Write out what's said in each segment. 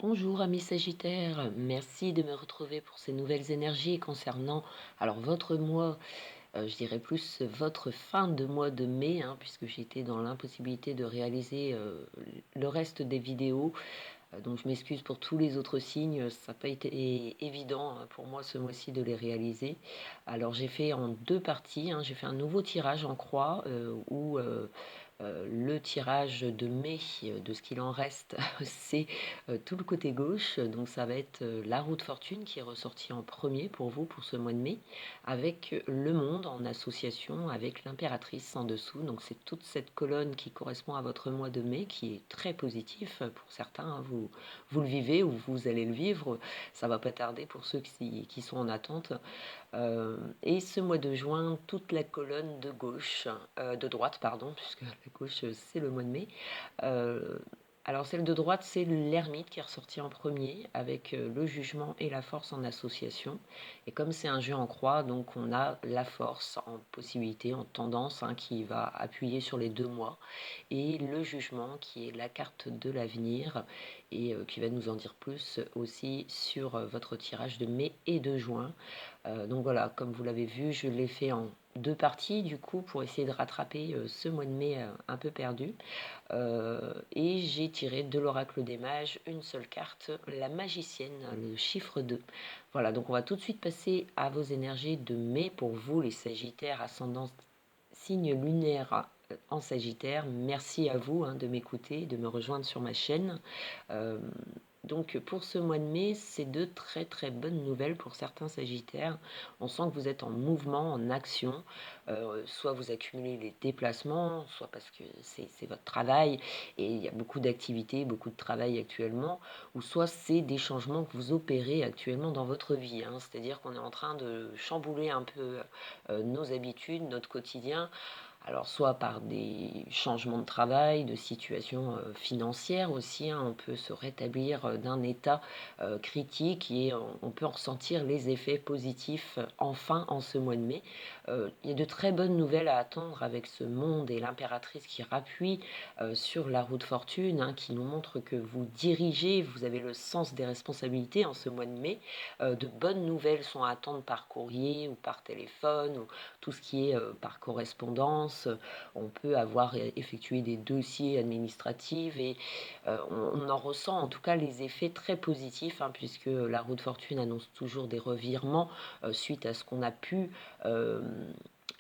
Bonjour amis Sagittaires, merci de me retrouver pour ces nouvelles énergies concernant votre mois, je dirais plus votre fin de mois de mai, hein, puisque j'étais dans l'impossibilité de réaliser le reste des vidéos. Donc je m'excuse pour tous les autres signes, ça n'a pas été évident hein, pour moi ce mois-ci de les réaliser. Alors j'ai fait en deux parties, hein, j'ai fait un nouveau tirage en croix où le tirage de mai, de ce qu'il en reste, c'est tout le côté gauche. Donc ça va être la roue de fortune qui est ressortie en premier pour vous pour ce mois de mai, avec le monde en association avec l'impératrice en dessous. Donc c'est toute cette colonne qui correspond à votre mois de mai, qui est très positif pour certains, hein. Vous le vivez ou vous allez le vivre. Ça va pas tarder pour ceux qui sont en attente. Et ce mois de juin, toute la colonne de gauche, de droite, pardon, puisque la gauche, c'est le mois de mai. Euh, alors celle de droite, c'est l'ermite qui est ressorti en premier, avec le jugement et la force en association. Et comme c'est un jeu en croix, donc on a la force en possibilité, en tendance, hein, qui va appuyer sur les 2 mois, et le jugement qui est la carte de l'avenir, et qui va nous en dire plus aussi sur votre tirage de mai et de juin. Donc voilà, comme vous l'avez vu, je l'ai fait en deux parties du coup pour essayer de rattraper ce mois de mai un peu perdu. Et j'ai tiré de l'oracle des mages une seule carte, la magicienne, le chiffre 2. Voilà, donc on va tout de suite passer à vos énergies de mai pour vous les Sagittaires, ascendant signe lunaire en Sagittaire. Merci à vous hein, de m'écouter, de me rejoindre sur ma chaîne. Euh, donc pour ce mois de mai, c'est de très très bonnes nouvelles pour certains Sagittaires. On sent que vous êtes en mouvement, en action. Soit vous accumulez les déplacements, soit parce que c'est votre travail et il y a beaucoup d'activités, beaucoup de travail actuellement, ou soit c'est des changements que vous opérez actuellement dans votre vie, hein. C'est-à-dire qu'on est en train de chambouler un peu nos habitudes, notre quotidien. Alors soit par des changements de travail, de situation financière aussi, hein, on peut se rétablir d'un état critique et on peut en ressentir les effets positifs enfin en ce mois de mai. Il y a de très bonnes nouvelles à attendre avec ce monde et l'impératrice qui rappuie sur la roue de fortune, hein, qui nous montre que vous dirigez, vous avez le sens des responsabilités en ce mois de mai. De bonnes nouvelles sont à attendre par courrier ou par téléphone ou tout ce qui est par correspondance. On peut avoir effectué des dossiers administratifs et on en ressent en tout cas les effets très positifs, hein, puisque la roue de fortune annonce toujours des revirements suite à ce qu'on a pu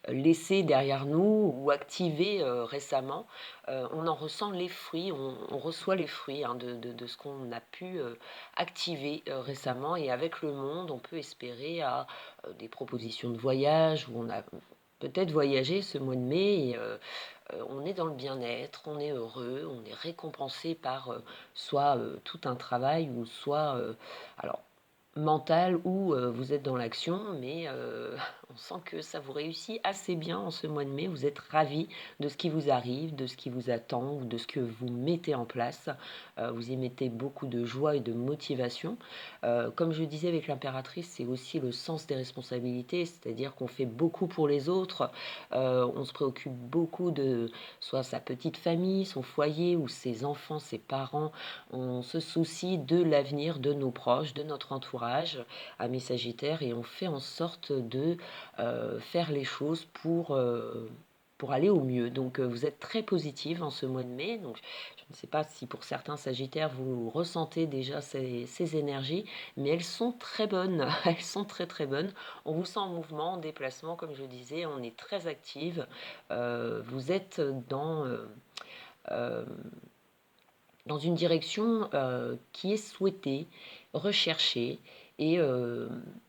laisser derrière nous ou activer récemment. On en ressent les fruits, on reçoit les fruits hein, de ce qu'on a pu activer récemment, et avec le monde, on peut espérer à des propositions de voyage où on a peut-être voyagé ce mois de mai et on est dans le bien-être, on est heureux, on est récompensé par soit tout un travail ou soit alors mental où vous êtes dans l'action, mais on sent que ça vous réussit assez bien en ce mois de mai. Vous êtes ravis de ce qui vous arrive, de ce qui vous attend, ou de ce que vous mettez en place. Vous y mettez beaucoup de joie et de motivation. Comme je disais avec l'impératrice, c'est aussi le sens des responsabilités, c'est-à-dire qu'on fait beaucoup pour les autres. On se préoccupe beaucoup de soit sa petite famille, son foyer, ou ses enfants, ses parents. On se soucie de l'avenir de nos proches, de notre entourage, amis Sagittaires, et on fait en sorte de faire les choses pour aller au mieux. Donc vous êtes très positive en ce mois de mai. Donc je ne sais pas si pour certains Sagittaires vous ressentez déjà ces énergies, mais elles sont très bonnes. Elles sont très très bonnes. On vous sent en mouvement, en déplacement, comme je disais, on est très active. Vous êtes euh, dans une direction qui est souhaitée, recherchée, et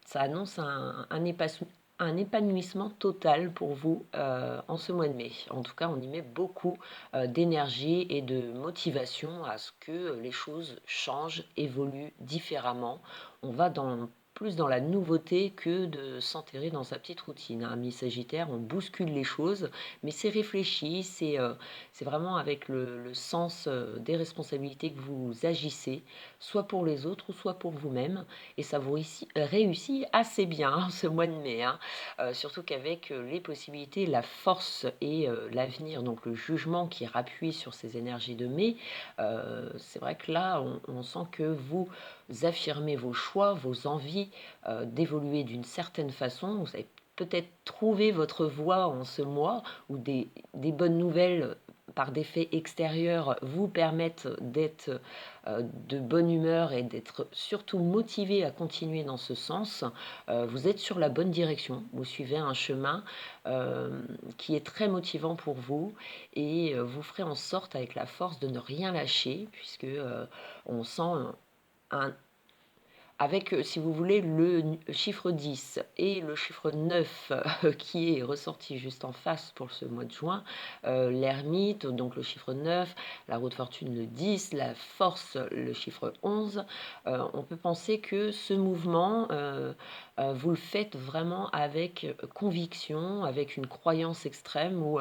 ça annonce un épanouissement total pour vous en ce mois de mai. En tout cas, on y met beaucoup d'énergie et de motivation à ce que les choses changent, évoluent différemment. On va dans plus dans la nouveauté que de s'enterrer dans sa petite routine, hein. Mi-Sagittaire, on bouscule les choses, mais c'est réfléchi, c'est vraiment avec le sens, des responsabilités que vous agissez, soit pour les autres ou soit pour vous-même, et ça vous réussit assez bien, hein, ce mois de mai, hein. Surtout qu'avec, les possibilités, la force et l'avenir, donc le jugement qui rappuie sur ces énergies de mai, c'est vrai que là, on sent que vous affirmez vos choix, vos envies, d'évoluer d'une certaine façon. Vous avez peut-être trouvé votre voie en ce mois où des bonnes nouvelles, par des faits extérieurs, vous permettent d'être, de bonne humeur et d'être surtout motivé à continuer dans ce sens. Vous êtes sur la bonne direction. Vous suivez un chemin, qui est très motivant pour vous, et vous ferez en sorte avec la force de ne rien lâcher puisque, on sent un avec, si vous voulez, le chiffre 10 et le chiffre 9 qui est ressorti juste en face pour ce mois de juin, l'ermite, donc le chiffre 9, la roue de fortune le 10, la force le chiffre 11, on peut penser que ce mouvement, vous le faites vraiment avec, conviction, avec une croyance extrême où,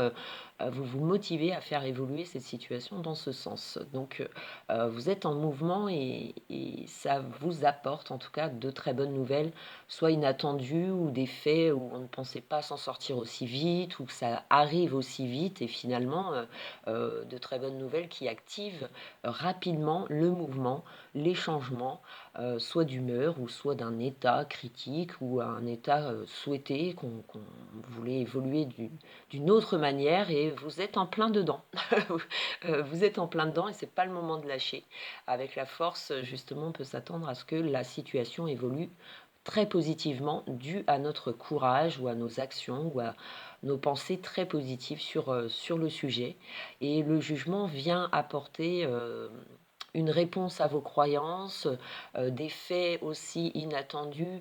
vous vous motivez à faire évoluer cette situation dans ce sens. Donc, vous êtes en mouvement, et ça vous apporte en tout cas de très bonnes nouvelles, soit inattendues ou des faits où on ne pensait pas s'en sortir aussi vite ou que ça arrive aussi vite, et finalement, de très bonnes nouvelles qui activent, rapidement le mouvement, les changements, soit d'humeur ou soit d'un état critique ou un état, souhaité qu'on voulait évoluer d'une autre manière, et vous êtes en plein dedans. Vous êtes en plein dedans et c'est pas le moment de lâcher. Avec la force, justement, on peut s'attendre à ce que la situation évolue très positivement, dû à notre courage ou à nos actions ou à nos pensées très positives sur le sujet. Et le jugement vient apporter, une réponse à vos croyances, des faits aussi inattendus,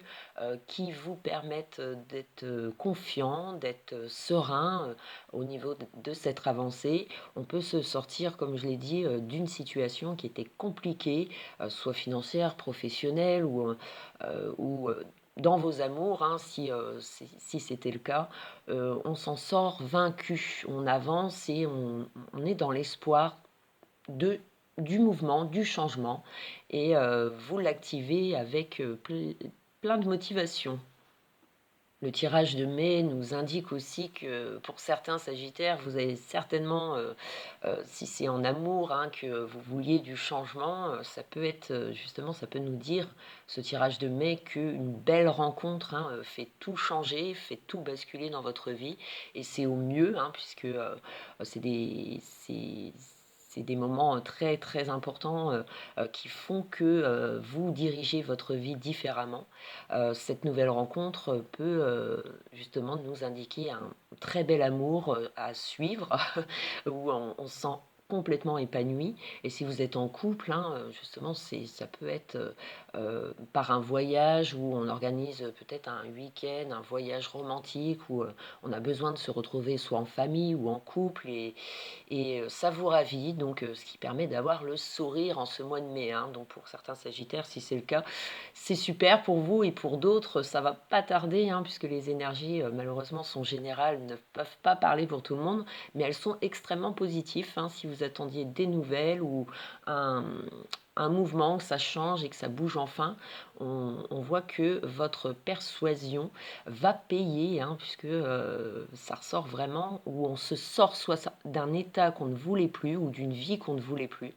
qui vous permettent, d'être, confiant, d'être, serein, au niveau de cette avancée. On peut se sortir, comme je l'ai dit, d'une situation qui était compliquée, soit financière, professionnelle ou dans vos amours, hein, si c'était le cas. On s'en sort vaincu, on avance et on est dans l'espoir de du mouvement, du changement, et vous l'activez avec, plein de motivation. Le tirage de mai nous indique aussi que pour certains sagittaires, vous avez certainement, si c'est en amour, hein, que vous vouliez du changement, ça peut être, justement, ça peut nous dire, ce tirage de mai, qu'une belle rencontre, hein, fait tout changer, fait tout basculer dans votre vie, et c'est au mieux, hein, puisque, c'est des moments, très, très importants, qui font que, vous dirigez votre vie différemment. Cette nouvelle rencontre peut, justement nous indiquer un très bel amour, à suivre, où on se sent complètement épanoui. Et si vous êtes en couple, hein, justement, ça peut être, par un voyage où on organise, peut-être un week-end, un voyage romantique où, on a besoin de se retrouver soit en famille ou en couple, et ça vous ravit, donc ce qui permet d'avoir le sourire en ce mois de mai, hein. Donc pour certains sagittaires, si c'est le cas, c'est super pour vous, et pour d'autres, ça va pas tarder, hein, puisque les énergies, malheureusement, sont générales, ne peuvent pas parler pour tout le monde, mais elles sont extrêmement positives, hein. Si vous attendiez des nouvelles ou un un mouvement, que ça change et que ça bouge enfin, on voit que votre persuasion va payer, hein, puisque, ça ressort vraiment, où on se sort soit d'un état qu'on ne voulait plus ou d'une vie qu'on ne voulait plus,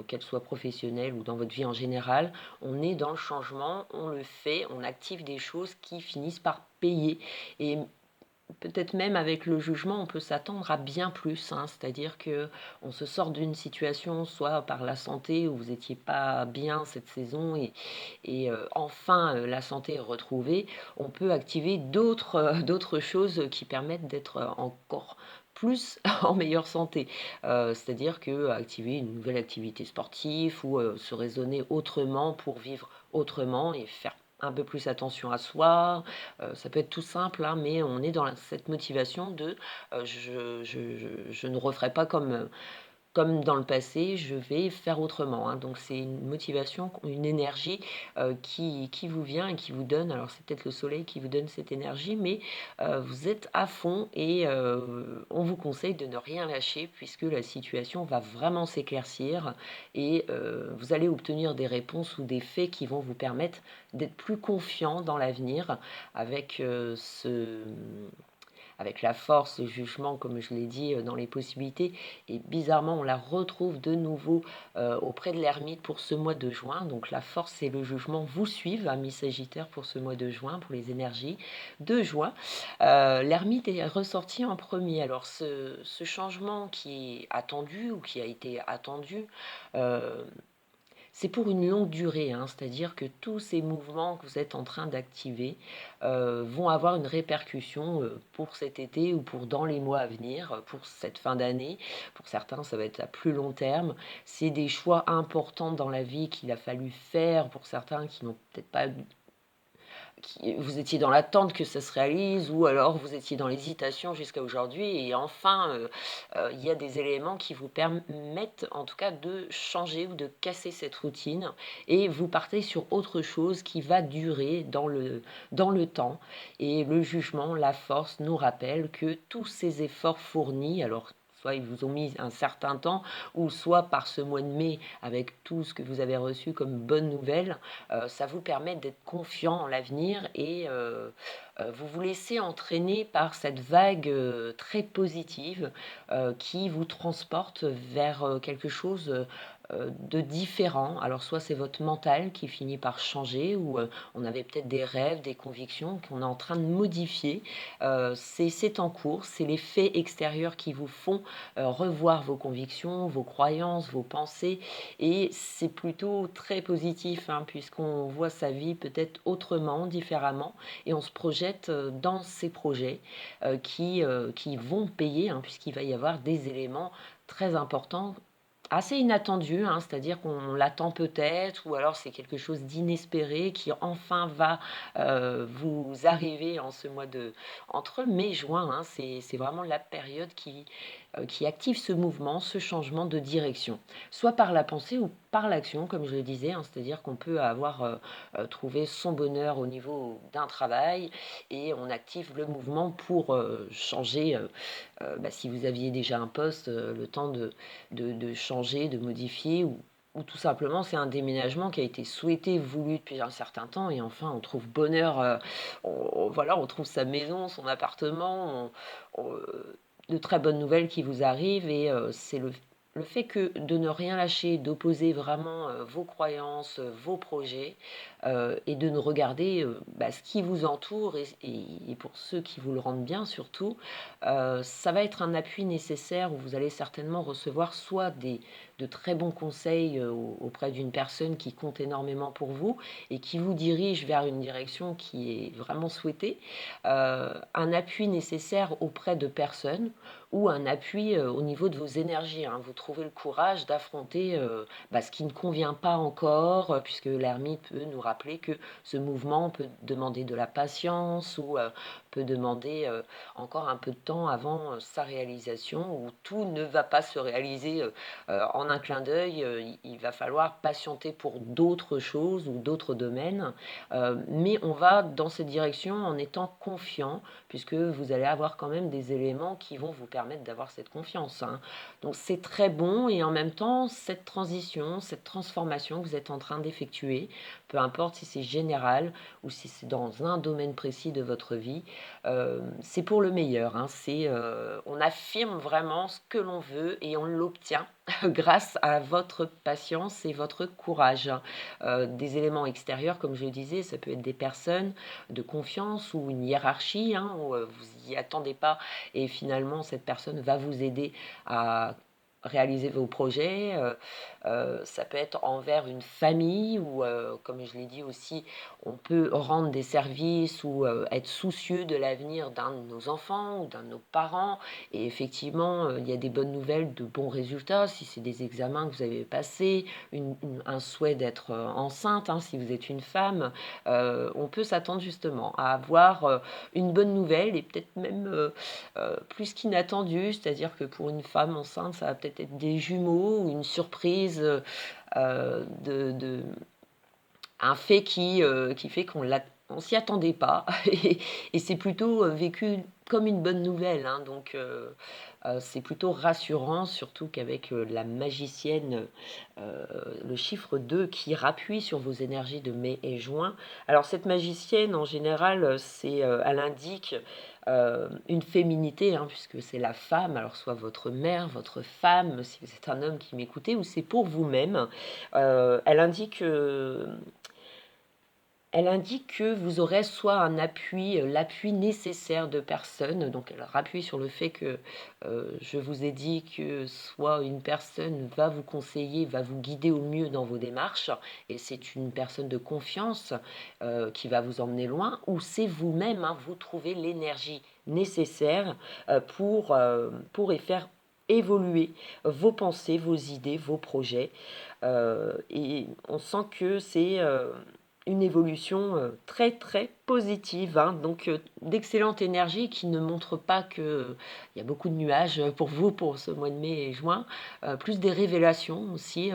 qu'elle soit professionnelle ou dans votre vie en général. On est dans le changement, on le fait, on active des choses qui finissent par payer, et peut-être même avec le jugement, on peut s'attendre à bien plus, hein. C'est-à-dire que on se sort d'une situation, soit par la santé, où vous étiez pas bien cette saison, et enfin, la santé est retrouvée. On peut activer d'autres, d'autres choses qui permettent d'être, encore plus en meilleure santé. C'est-à-dire que activer une nouvelle activité sportive ou, se raisonner autrement pour vivre autrement et faire un peu plus attention à soi. Ça peut être tout simple, hein, mais on est dans cette motivation de, je ne referai pas comme dans le passé, je vais faire autrement, hein. Donc c'est une motivation, une énergie, qui vous vient et qui vous donne, alors c'est peut-être le soleil qui vous donne cette énergie, mais vous êtes à fond et on vous conseille de ne rien lâcher puisque la situation va vraiment s'éclaircir et vous allez obtenir des réponses ou des faits qui vont vous permettre d'être plus confiant dans l'avenir avec, avec la force, le jugement, comme je l'ai dit, dans les possibilités. Et bizarrement, on la retrouve de nouveau auprès de l'ermite pour ce mois de juin. Donc la force et le jugement vous suivent, amis Sagittaire, pour ce mois de juin, pour les énergies de juin. L'ermite est ressorti en premier. Alors ce changement qui est attendu ou qui a été attendu, euh, c'est pour une longue durée, hein, c'est-à-dire que tous ces mouvements que vous êtes en train d'activer vont avoir une répercussion pour cet été ou pour dans les mois à venir, pour cette fin d'année. Pour certains, ça va être à plus long terme. C'est des choix importants dans la vie qu'il a fallu faire pour certains qui n'ont peut-être pas vous étiez dans l'attente que ça se réalise ou alors vous étiez dans l'hésitation jusqu'à aujourd'hui et enfin, il y a des éléments qui vous permettent en tout cas de changer ou de casser cette routine et vous partez sur autre chose qui va durer dans le temps et le jugement, la force nous rappelle que tous ces efforts fournis, alors soit ils vous ont mis un certain temps ou soit par ce mois de mai avec tout ce que vous avez reçu comme bonne nouvelle, ça vous permet d'être confiant en l'avenir et vous vous laissez entraîner par cette vague très positive qui vous transporte vers quelque chose de différent. Alors soit c'est votre mental qui finit par changer ou on avait peut-être des rêves, des convictions qu'on est en train de modifier. C'est en cours, c'est les faits extérieurs qui vous font revoir vos convictions, vos croyances, vos pensées et c'est plutôt très positif, hein, puisqu'on voit sa vie peut-être autrement, différemment, et on se projette dans ces projets qui vont payer, hein, puisqu'il va y avoir des éléments très importants assez inattendu, hein, c'est-à-dire qu'on l'attend peut-être, ou alors c'est quelque chose d'inespéré qui enfin va vous arriver en ce mois de entre mai et juin, hein, c'est vraiment la période qui active ce mouvement, ce changement de direction, soit par la pensée ou par l'action, comme je le disais, hein, c'est-à-dire qu'on peut avoir trouvé son bonheur au niveau d'un travail et on active le mouvement pour changer, si vous aviez déjà un poste, le temps de changer, de modifier ou tout simplement c'est un déménagement qui a été souhaité, voulu depuis un certain temps et enfin on trouve bonheur, voilà, on trouve sa maison, son appartement, de très bonnes nouvelles qui vous arrivent et c'est le fait que de ne rien lâcher, d'opposer vraiment vos croyances, vos projets et de ne regarder ce qui vous entoure et pour ceux qui vous le rendent bien surtout, ça va être un appui nécessaire où vous allez certainement recevoir soit de très bons conseils auprès d'une personne qui compte énormément pour vous et qui vous dirige vers une direction qui est vraiment souhaitée, un appui nécessaire auprès de personnes ou un appui au niveau de vos énergies, hein. Vous trouvez le courage d'affronter ce qui ne convient pas encore, puisque l'ermite peut nous rappeler que ce mouvement peut demander de la patience ou peut demander encore un peu de temps avant sa réalisation, où tout ne va pas se réaliser en un clin d'œil. Il va falloir patienter pour d'autres choses ou d'autres domaines, mais on va dans cette direction en étant confiant, puisque vous allez avoir quand même des éléments qui vont vous permettre d'avoir cette confiance, hein. Donc c'est très bon et en même temps, cette transition, cette transformation que vous êtes en train d'effectuer, peu importe si c'est général ou si c'est dans un domaine précis de votre vie, c'est pour le meilleur, hein. On affirme vraiment ce que l'on veut et on l'obtient grâce à votre patience et votre courage, hein. Des éléments extérieurs, comme je le disais, ça peut être des personnes de confiance ou une hiérarchie, hein, où vous n'y attendez pas et finalement cette personne va vous aider à réaliser vos projets. Ça peut être envers une famille ou, comme je l'ai dit aussi, on peut rendre des services ou, être soucieux de l'avenir d'un de nos enfants ou d'un de nos parents et effectivement, il y a des bonnes nouvelles, de bons résultats. Si c'est des examens que vous avez passés, un souhait d'être, enceinte, hein, si vous êtes une femme, on peut s'attendre justement à avoir, une bonne nouvelle et peut-être même, plus qu'inattendue. C'est-à-dire que pour une femme enceinte, ça va peut-être être des jumeaux ou une surprise, de un fait qui fait on s'y attendait pas et c'est plutôt, vécu comme une bonne nouvelle, hein, donc c'est plutôt rassurant, surtout qu'avec, la magicienne, le chiffre 2 qui rappuie sur vos énergies de mai et juin. Alors cette magicienne en général, elle indique, une féminité, hein, puisque c'est la femme, alors soit votre mère, votre femme, si vous êtes un homme qui m'écoutez ou c'est pour vous-même. Elle indique, que vous aurez soit un appui, l'appui nécessaire de personnes, donc elle rappuie sur le fait que, je vous ai dit que soit une personne va vous conseiller, va vous guider au mieux dans vos démarches et c'est une personne de confiance, qui va vous emmener loin ou c'est vous-même, hein, vous trouvez l'énergie nécessaire, pour y faire évoluer vos pensées, vos idées, vos projets, et on sent que c'est, une évolution, très, très positive, hein, donc d'excellente énergie qui ne montre pas qu'il y a beaucoup de nuages, pour vous pour ce mois de mai et juin, plus des révélations aussi,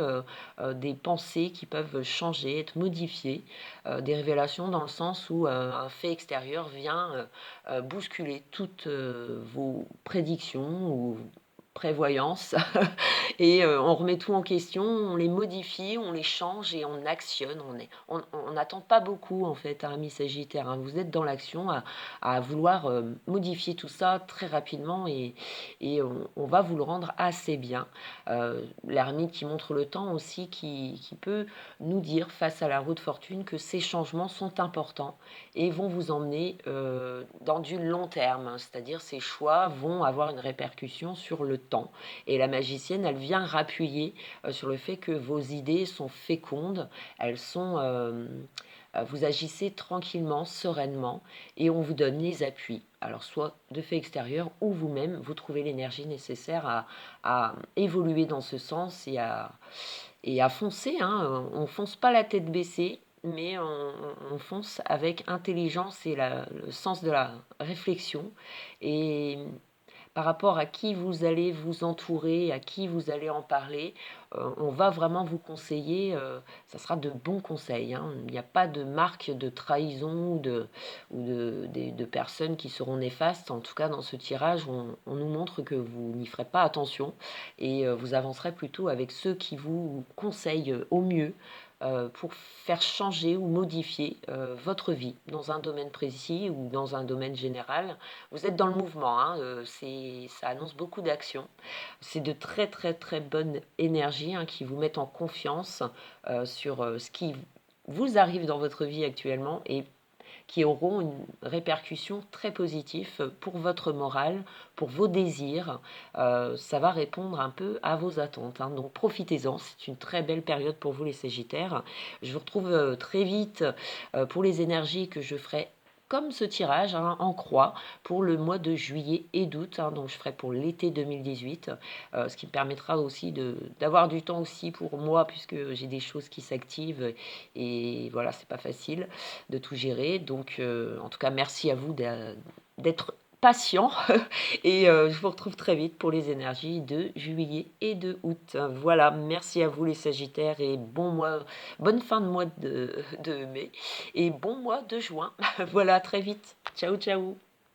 des pensées qui peuvent changer, être modifiées, des révélations dans le sens où, un fait extérieur vient, bousculer toutes, vos prédictions ou prévoyances et on remet tout en question, on les modifie, on les change et on actionne. On n'attend pas beaucoup en fait, hein, amis Sagittaire, hein. Vous êtes dans l'action à vouloir, modifier tout ça très rapidement et on va vous le rendre assez bien. L'ermite qui montre le temps aussi qui peut nous dire face à la roue de fortune que ces changements sont importants et vont vous emmener, dans du long terme, hein. C'est-à-dire ces choix vont avoir une répercussion sur le temps et la magicienne, elle vient rappuyer, sur le fait que vos idées sont fécondes, elles sont, vous agissez tranquillement, sereinement et on vous donne les appuis. Alors soit de fait extérieur ou vous-même, vous trouvez l'énergie nécessaire à évoluer dans ce sens et à foncer, hein. On fonce pas la tête baissée, mais on fonce avec intelligence et le sens de la réflexion et par rapport à qui vous allez vous entourer, à qui vous allez en parler, on va vraiment vous conseiller, ça sera de bons conseils, hein. Il n'y a pas de marque de trahison ou de personnes qui seront néfastes. En tout cas, dans ce tirage, on nous montre que vous n'y ferez pas attention et vous avancerez plutôt avec ceux qui vous conseillent, au mieux, pour faire changer ou modifier, votre vie dans un domaine précis ou dans un domaine général. Vous êtes dans le mouvement, hein, ça annonce beaucoup d'action. C'est de très, très, très bonnes énergies, hein, qui vous mettent en confiance, sur, ce qui vous arrive dans votre vie actuellement et qui auront une répercussion très positive pour votre morale, pour vos désirs. Ça va répondre un peu à vos attentes, hein. Donc profitez-en, c'est une très belle période pour vous les Sagittaires. Je vous retrouve très vite pour les énergies que je ferai comme ce tirage, hein, en croix pour le mois de juillet et d'août, hein, donc je ferai pour l'été 2018, ce qui me permettra aussi d'avoir du temps aussi pour moi puisque j'ai des choses qui s'activent et voilà, c'est pas facile de tout gérer. Donc, en tout cas, merci à vous d'être patient et je vous retrouve très vite pour les énergies de juillet et de août. Voilà, merci à vous les Sagittaires et bonne fin de mois de mai et bon mois de juin. Voilà, très vite. Ciao, ciao.